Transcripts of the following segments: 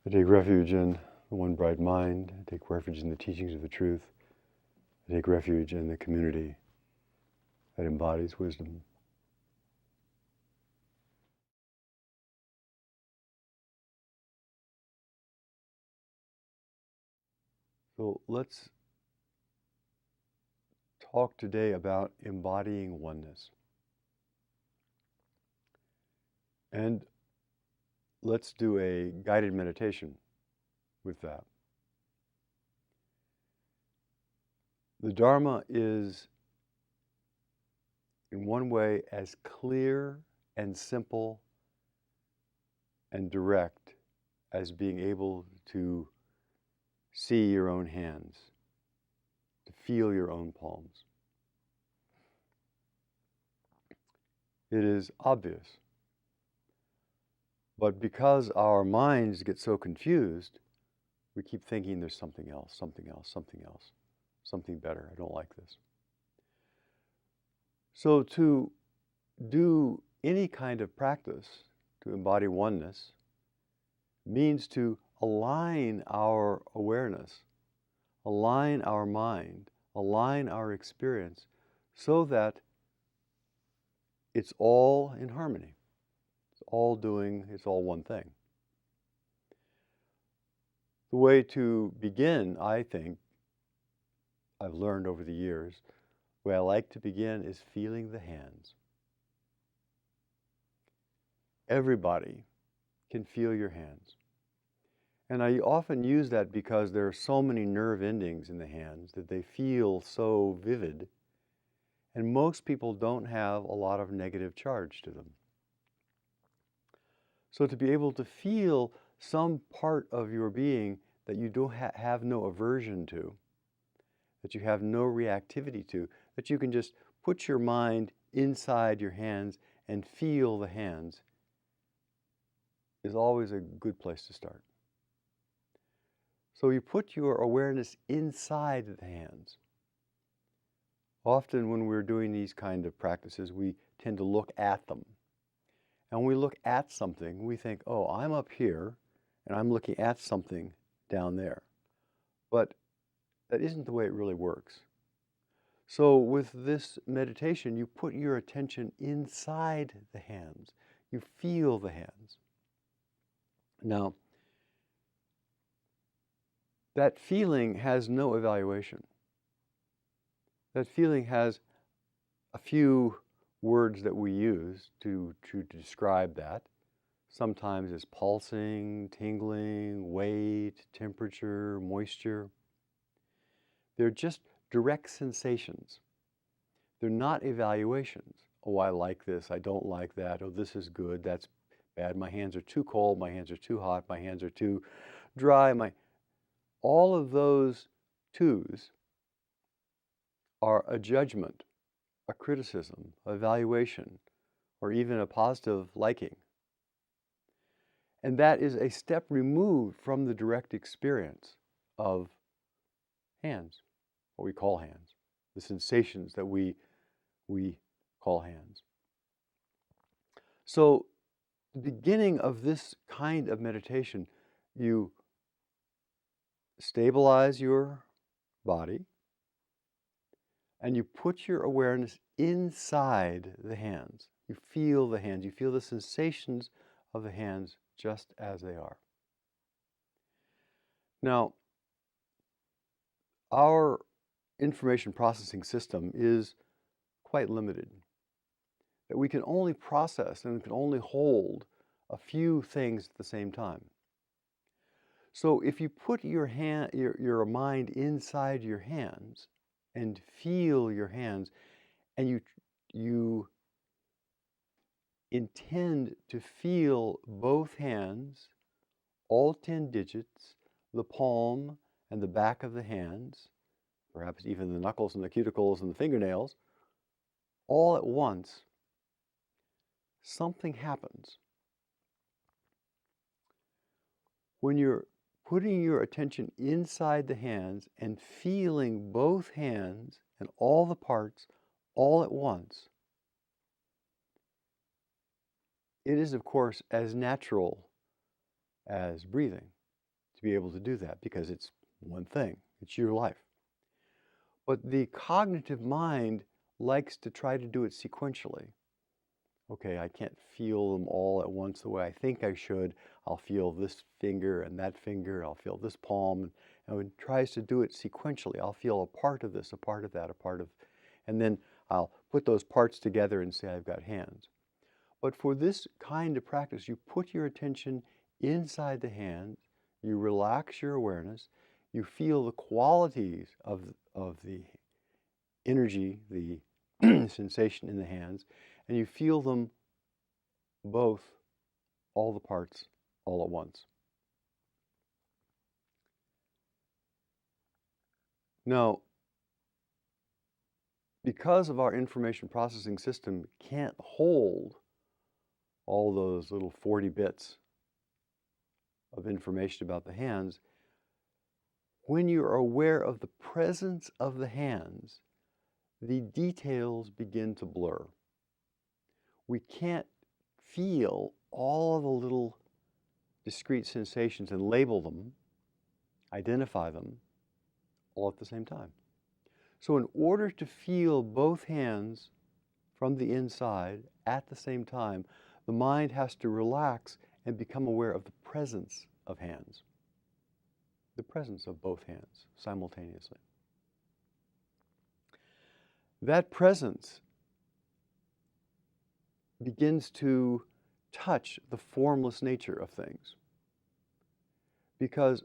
I take refuge in the one bright mind. I take refuge in the teachings of the truth. I take refuge in the community that embodies wisdom. So let's talk today about embodying oneness. And let's do a guided meditation with that. The Dharma is, in one way, as clear and simple and direct as being able to see your own hands, to feel your own palms. It is obvious. But because our minds get so confused, we keep thinking there's something else, something else, something else, something better. I don't like this. So to do any kind of practice, to embody oneness, means to align our awareness, align our mind, align our experience so that it's all in harmony. It's all one thing. The way to begin, I think, I've learned over the years, the way I like to begin is feeling the hands. Everybody can feel your hands. And I often use that because there are so many nerve endings in the hands that they feel so vivid. And most people don't have a lot of negative charge to them. So to be able to feel some part of your being that you don't have no aversion to, that you have no reactivity to, that you can just put your mind inside your hands and feel the hands, is always a good place to start. So you put your awareness inside the hands. Often when we're doing these kind of practices, we tend to look at them. And when we look at something, we think, oh, I'm up here, and I'm looking at something down there. But that isn't the way it really works. So with this meditation, you put your attention inside the hands. You feel the hands. Now, that feeling has no evaluation. That feeling has a few words that we use to describe that. Sometimes it's pulsing, tingling, weight, temperature, moisture. They're just direct sensations. They're not evaluations. Oh, I like this, I don't like that. Oh, this is good, that's bad. My hands are too cold, my hands are too hot, my hands are too dry. All of those twos are a judgment, a criticism, a evaluation, or even a positive liking. And that is a step removed from the direct experience of hands, what we call hands, the sensations that we call hands. So the beginning of this kind of meditation, you stabilize your body and you put your awareness inside the hands. You feel the hands, you feel the sensations of the hands just as they are. Now, our information processing system is quite limited. That we can only process and can only hold a few things at the same time. So if you put your mind inside your hands and feel your hands, and you intend to feel both hands, all 10 digits, the palm and the back of the hands, perhaps even the knuckles and the cuticles and the fingernails, all at once, something happens. When you're putting your attention inside the hands and feeling both hands and all the parts all at once, it is, of course, as natural as breathing. to be able to do that because it's one thing. It's your life. But the cognitive mind likes to try to do it sequentially. Okay, I can't feel them all at once the way I think I should. I'll feel this finger and that finger. I'll feel this palm. And it tries to do it sequentially. I'll feel a part of this, a part of that, a part of, and then I'll put those parts together and say I've got hands. But for this kind of practice, you put your attention inside the hands, you relax your awareness, you feel the qualities of the energy, the sensation in the hands, and you feel them both, all the parts, all at once. Now, because of our information processing system can't hold all those little 40 bits of information about the hands, when you are aware of the presence of the hands, the details begin to blur. We can't feel all the little discrete sensations and label them, identify them, all at the same time. So in order to feel both hands from the inside at the same time, the mind has to relax and become aware of the presence of hands, the presence of both hands simultaneously. That presence begins to touch the formless nature of things. Because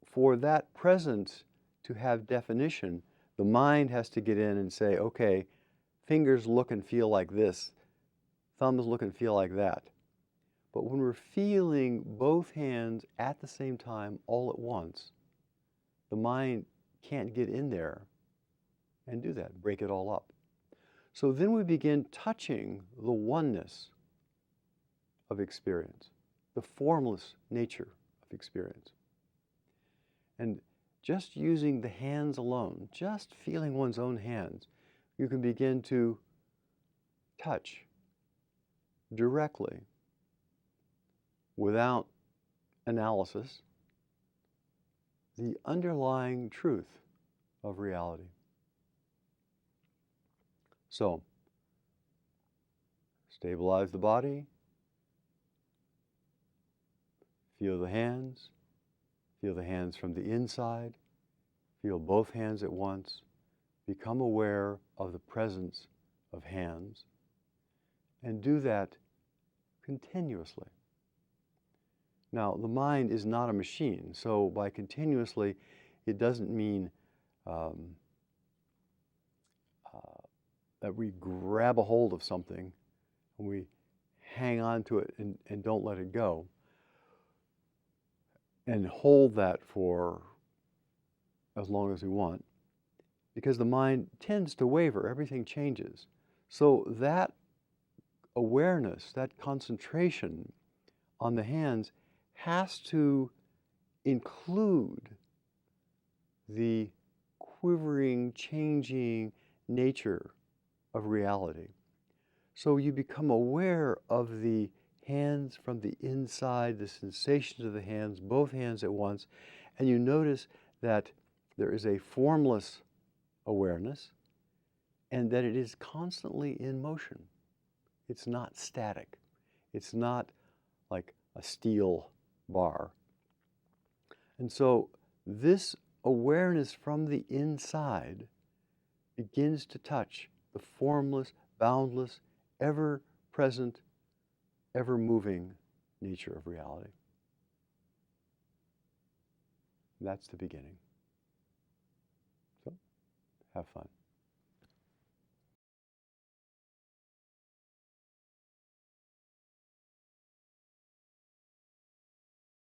for that presence to have definition, the mind has to get in and say, okay, fingers look and feel like this, thumbs look and feel like that. But when we're feeling both hands at the same time, all at once, the mind can't get in there and do that, break it all up. So then we begin touching the oneness of experience, the formless nature of experience. And just using the hands alone, just feeling one's own hands, you can begin to touch directly, without analysis, the underlying truth of reality. So, stabilize the body, feel the hands from the inside, feel both hands at once, become aware of the presence of hands, and do that continuously. Now, the mind is not a machine, so by continuously, it doesn't mean that we grab a hold of something and we hang on to it and don't let it go and hold that for as long as we want, because the mind tends to waver, everything changes. So that awareness, that concentration on the hands has to include the quivering, changing nature of reality. So you become aware of the hands from the inside, the sensations of the hands, both hands at once, and you notice that there is a formless awareness and that it is constantly in motion. It's not static. It's not like a steel bar. And so this awareness from the inside begins to touch the formless, boundless, ever-present, ever-moving nature of reality. That's the beginning. So, have fun.